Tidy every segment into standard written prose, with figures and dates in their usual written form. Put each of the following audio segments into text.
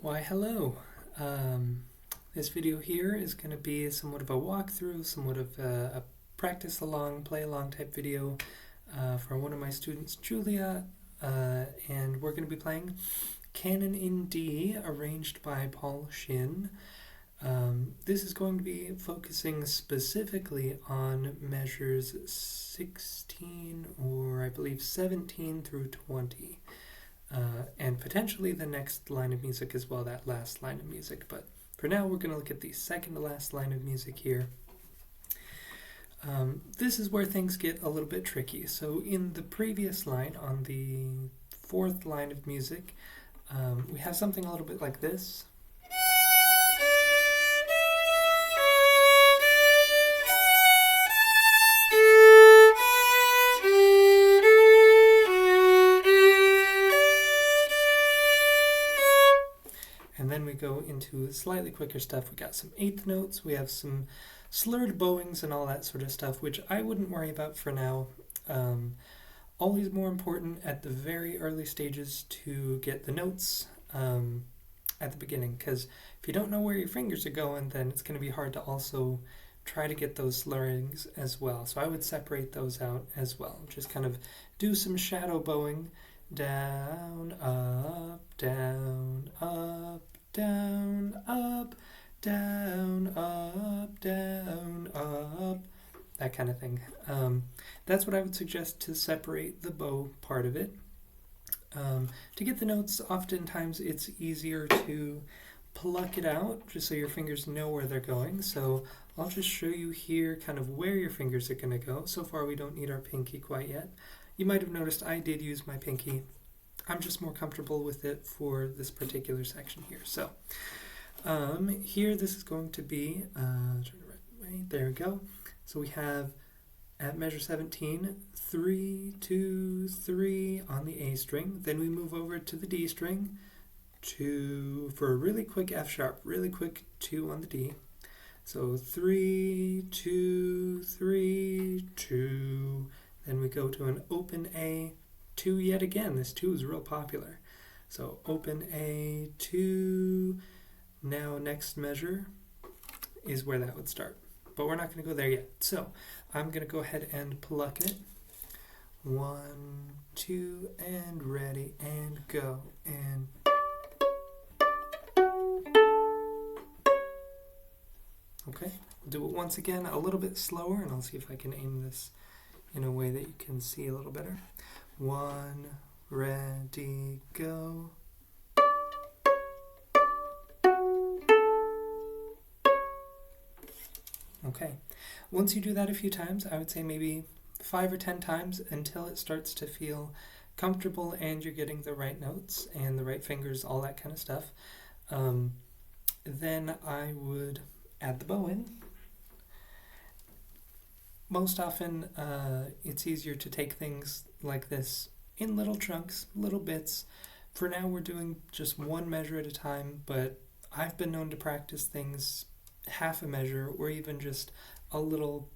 Why, hello. This video here is going to be somewhat of a walkthrough, somewhat of a practice along, play along type video for one of my students, Julia, and we're going to be playing Canon in D, arranged by Paul Shin. This is going to be focusing specifically on measures 16 or I believe 17 through 20. And potentially the next line of music as well, that last line of music. But for now, we're going to look at the second to last line of music here. This is where things get a little bit tricky. So in the previous line, on the fourth line of music, we have something a little bit like this. And then we go into slightly quicker stuff. We got some eighth notes, we have some slurred bowings and all that sort of stuff, which I wouldn't worry about for now. Always more important at the very early stages to get the notes at the beginning, because if you don't know where your fingers are going, then it's going to be hard to also try to get those slurrings as well. So I would separate those out as well. Just kind of do some shadow bowing. Down, up, down, up, down, up, down, up, down, up, that kind of thing. That's what I would suggest to separate the bow part of it. To get the notes, oftentimes it's easier to pluck it out just so your fingers know where they're going. So I'll just show you here kind of where your fingers are going to go. So far we don't need our pinky quite yet. You might have noticed I did use my pinky. I'm just more comfortable with it for this particular section here. So here this is going to be, turn it right way, there we go. So we have at measure 17, 3, 2, 3 on the A string. Then we move over to the D string, 2 for a really quick F sharp, really quick 2 on the D. So 3, 2, 3, 2. Then we go to an open A, 2 yet again. This 2 is real popular. So open A, 2. Now next measure is where that would start. But we're not going to go there yet. So I'm going to go ahead and pluck it. 1, 2, and ready, and go. And okay, we'll do it once again, a little bit slower, and I'll see if I can aim this in a way that you can see a little better. 1, ready, go. Okay, once you do that a few times, I would say maybe 5 or 10 times until it starts to feel comfortable and you're getting the right notes and the right fingers, all that kind of stuff. Then I would add the bow in. Most often, it's easier to take things like this in little chunks, little bits. For now, we're doing just one measure at a time, but I've been known to practice things half a measure or even just a little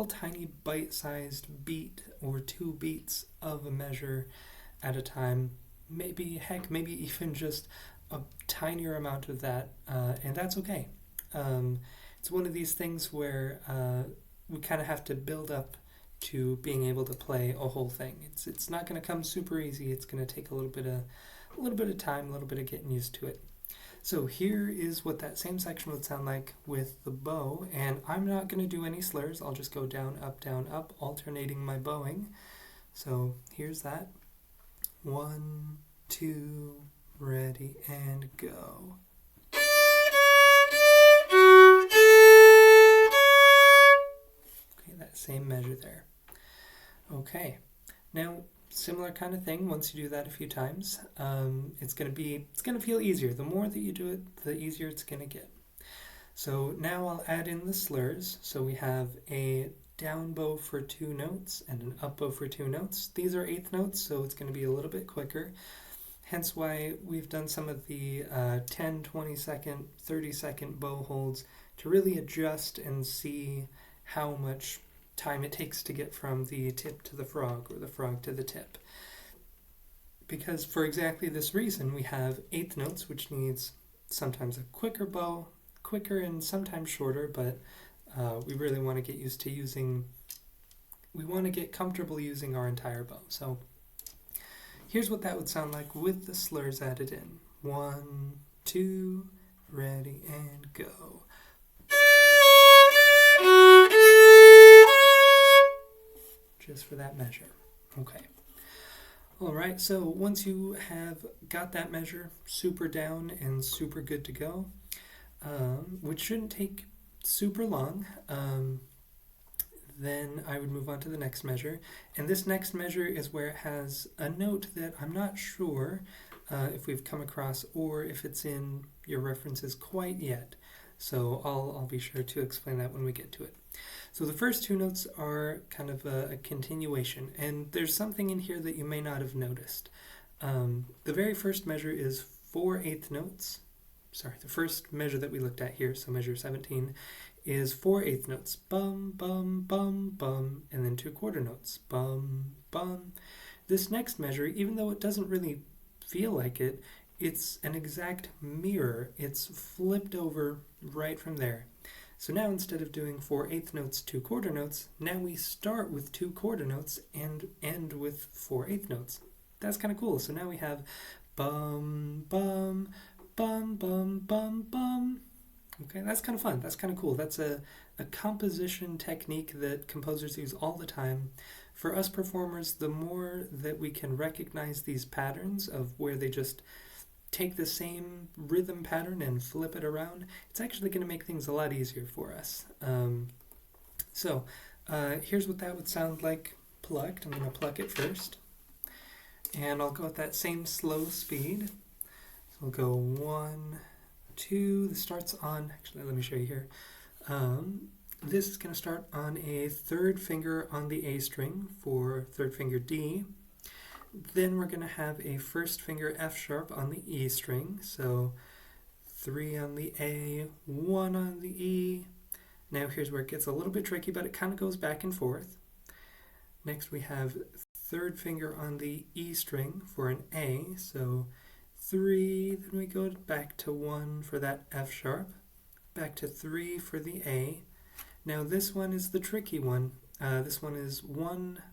tiny bite-sized beat or 2 beats of a measure at a time. Maybe even just a tinier amount of that, and that's okay. It's one of these things where we kind of have to build up to being able to play a whole thing. It's not going to come super easy. It's going to take a little bit of time, a little bit of getting used to it. So here is what that same section would sound like with the bow, and I'm not going to do any slurs. I'll just go down, up, alternating my bowing. So here's that. 1, 2, ready, and go. Same measure there. Okay, now similar kind of thing. Once you do that a few times, it's gonna feel easier. The more that you do it, the easier it's gonna get. So now I'll add in the slurs. So we have a down bow for 2 notes and an up bow for 2 notes. These are 8th notes, so it's gonna be a little bit quicker. Hence why we've done some of the 10, 20 second, 30 second bow holds to really adjust and see how much time it takes to get from the tip to the frog or the frog to the tip. because for exactly this reason, we have eighth notes, which needs sometimes a quicker bow, quicker and sometimes shorter, but we really want to get used to we want to get comfortable using our entire bow. So here's what that would sound like with the slurs added in. 1, 2, ready, and go. Just for that measure. Okay. All right, so once you have got that measure super down and super good to go, which shouldn't take super long, then I would move on to the next measure. And this next measure is where it has a note that I'm not sure if we've come across or if it's in your references quite yet. So I'll be sure to explain that when we get to it. So the first two notes are kind of a continuation, and there's something in here that you may not have noticed. The very first measure is 4/8 notes. Sorry, the first measure that we looked at here, so measure 17, is 4/8 notes. Bum, bum, bum, bum, and then 2/4 notes. Bum, bum. This next measure, even though it doesn't really feel like it, it's an exact mirror. It's flipped over right from there. So now instead of doing 4/8 notes, 2/4 notes, now we start with 2/4 notes and end with 4/8 notes. That's kind of cool. So now we have bum, bum, bum, bum, bum, bum. Okay, that's kind of fun. That's kind of cool. That's a composition technique that composers use all the time. For us performers, the more that we can recognize these patterns of where they just take the same rhythm pattern and flip it around, it's actually going to make things a lot easier for us. So here's what that would sound like plucked. I'm going to pluck it first. And I'll go at that same slow speed. So we'll go 1, 2. This starts on, actually, let me show you here. This is going to start on a third finger on the A string for third finger D. Then we're going to have a first finger F sharp on the E string. So 3 on the A, 1 on the E. Now here's where it gets a little bit tricky, but it kind of goes back and forth. Next we have third finger on the E string for an A. So 3, then we go back to 1 for that F sharp. Back to 3 for the A. Now this one is the tricky one. This one is 1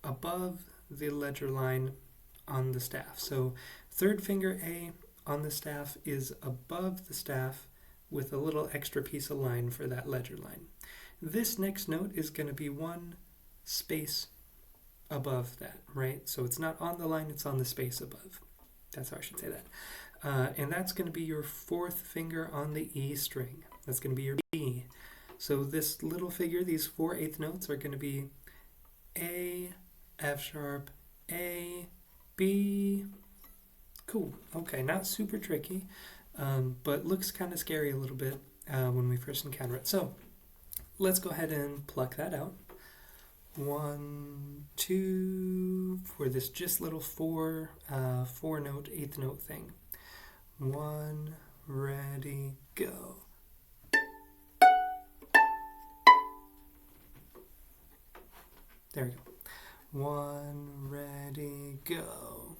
above the ledger line on the staff. So third finger A on the staff is above the staff with a little extra piece of line for that ledger line. This next note is going to be 1 space above that, right? So it's not on the line, it's on the space above. That's how I should say that. And that's going to be your fourth finger on the E string. That's going to be your B. So this little figure, these 4/8 notes are going to be A, F sharp, A, B. Cool. Okay, not super tricky, but looks kind of scary a little bit when we first encounter it. So let's go ahead and pluck that out. 1, 2 for this just little 4-note, 8th note thing. 1, ready, go. There we go. 1, ready, go.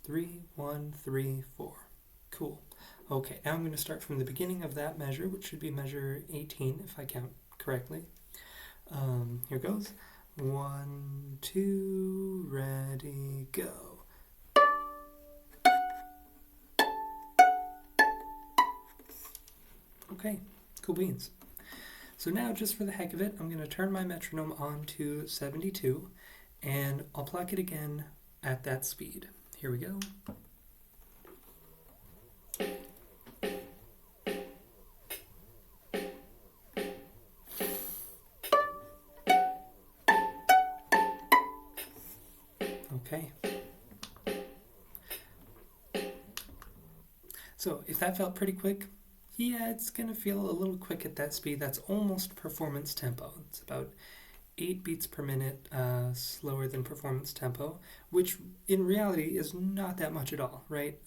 3, 1, 3, 4. Cool. Okay, now I'm going to start from the beginning of that measure, which should be measure 18 if I count correctly. Here goes. 1, 2, ready, go. Okay, cool beans. So now, just for the heck of it, I'm going to turn my metronome on to 72, and I'll pluck it again at that speed. Here we go. Okay. So if that felt pretty quick, yeah, it's going to feel a little quick at that speed. That's almost performance tempo. It's about 8 beats per minute slower than performance tempo, which in reality is not that much at all, right?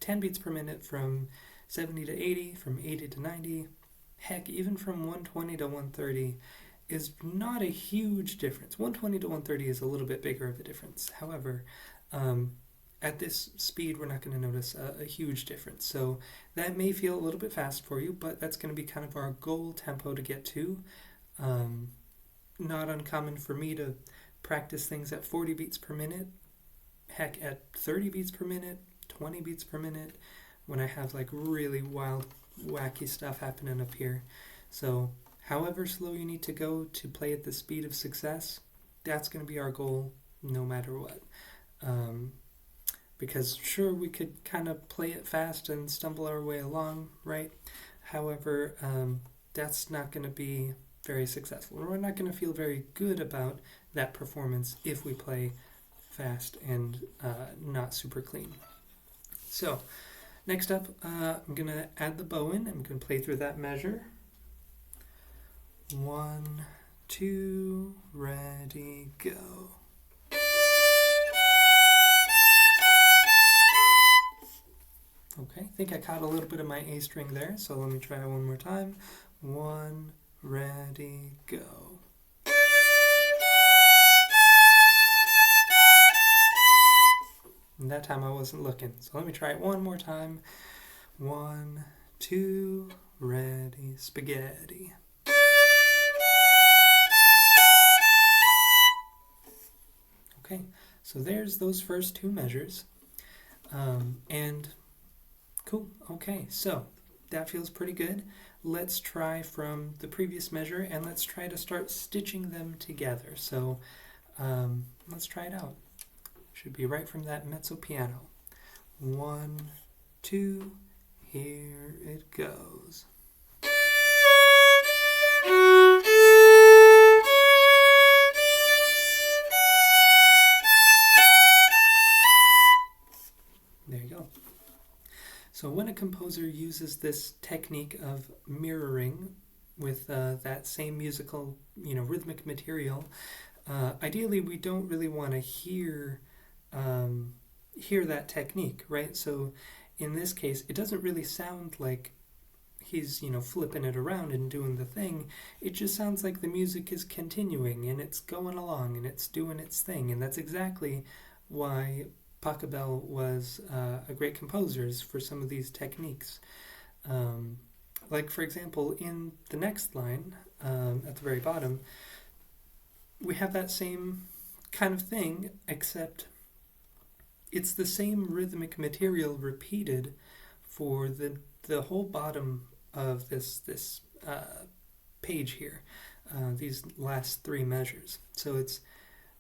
10 beats per minute from 70 to 80, from 80 to 90, heck, even from 120 to 130, is not a huge difference. 120 to 130 is a little bit bigger of a difference. However, at this speed, we're not going to notice a huge difference. So that may feel a little bit fast for you, but that's going to be kind of our goal tempo to get to. Not uncommon for me to practice things at 40 beats per minute, heck, at 30 beats per minute, 20 beats per minute, when I have like really wild, wacky stuff happening up here. So however slow you need to go to play at the speed of success, that's going to be our goal no matter what. Because sure, we could kind of play it fast and stumble our way along, right? However, that's not going to be very successful. We're not going to feel very good about that performance if we play fast and not super clean. So next up, I'm going to add the bow in. I'm going to play through that measure. 1, 2, ready, go. Okay, I think I caught a little bit of my A string there, so let me try it one more time. 1, ready, go. And that time I wasn't looking, so let me try it one more time. 1, 2, ready, spaghetti. Okay, so there's those first two measures. And cool, okay, so that feels pretty good. Let's try from the previous measure and let's try to start stitching them together. So let's try it out. Should be right from that mezzo piano. 1, 2, here it goes. There you go. So when a composer uses this technique of mirroring with that same musical, rhythmic material, ideally we don't really want to hear that technique, right? So in this case, it doesn't really sound like he's, flipping it around and doing the thing. It just sounds like the music is continuing and it's going along and it's doing its thing. And that's exactly why Pachelbel was a great composer, for some of these techniques. Like, for example, in the next line, at the very bottom, we have that same kind of thing, except it's the same rhythmic material repeated for the whole bottom of this page here, these last three measures. So it's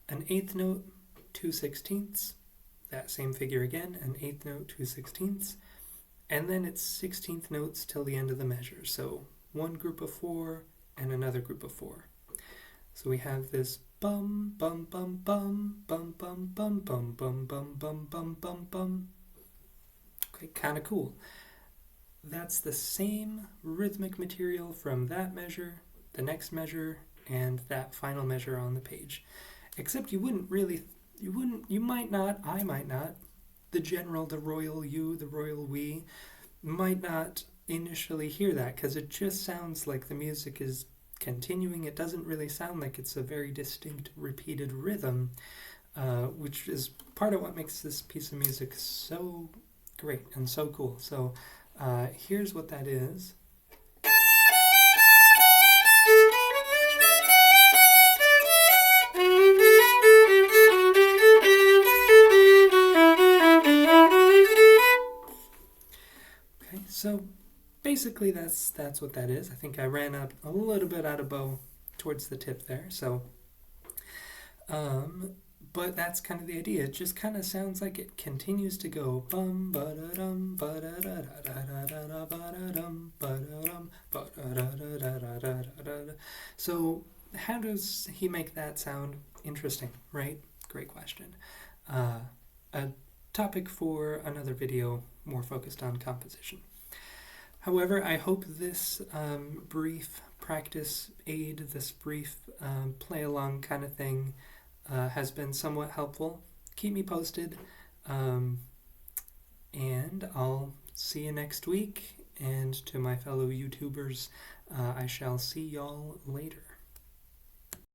an eighth note, 2/16, that same figure again, an eighth note, 2/16, and then it's 16th notes till the end of the measure. So one group of 4 and another group of 4. So we have this bum bum bum bum bum bum bum bum bum bum bum bum bum bum. Okay, kind of cool. That's the same rhythmic material from that measure, the next measure, and that final measure on the page. Except you might not, I might not, the general, the royal you, the royal we, might not initially hear that because it just sounds like the music is continuing. It doesn't really sound like it's a very distinct repeated rhythm, which is part of what makes this piece of music so great and so cool. So here's what that is. So basically that's what that is. I think I ran up a little bit out of bow towards the tip there. So, but that's kind of the idea. It just kind of sounds like it continues to go bum ba da dum ba da da da da da ba da dum ba da dum ba da da da da da da. So how does he make that sound interesting, right? Great question. A topic for another video more focused on composition. However, I hope this brief practice aid, this brief play-along kind of thing has been somewhat helpful. Keep me posted, and I'll see you next week. And to my fellow YouTubers, I shall see y'all later.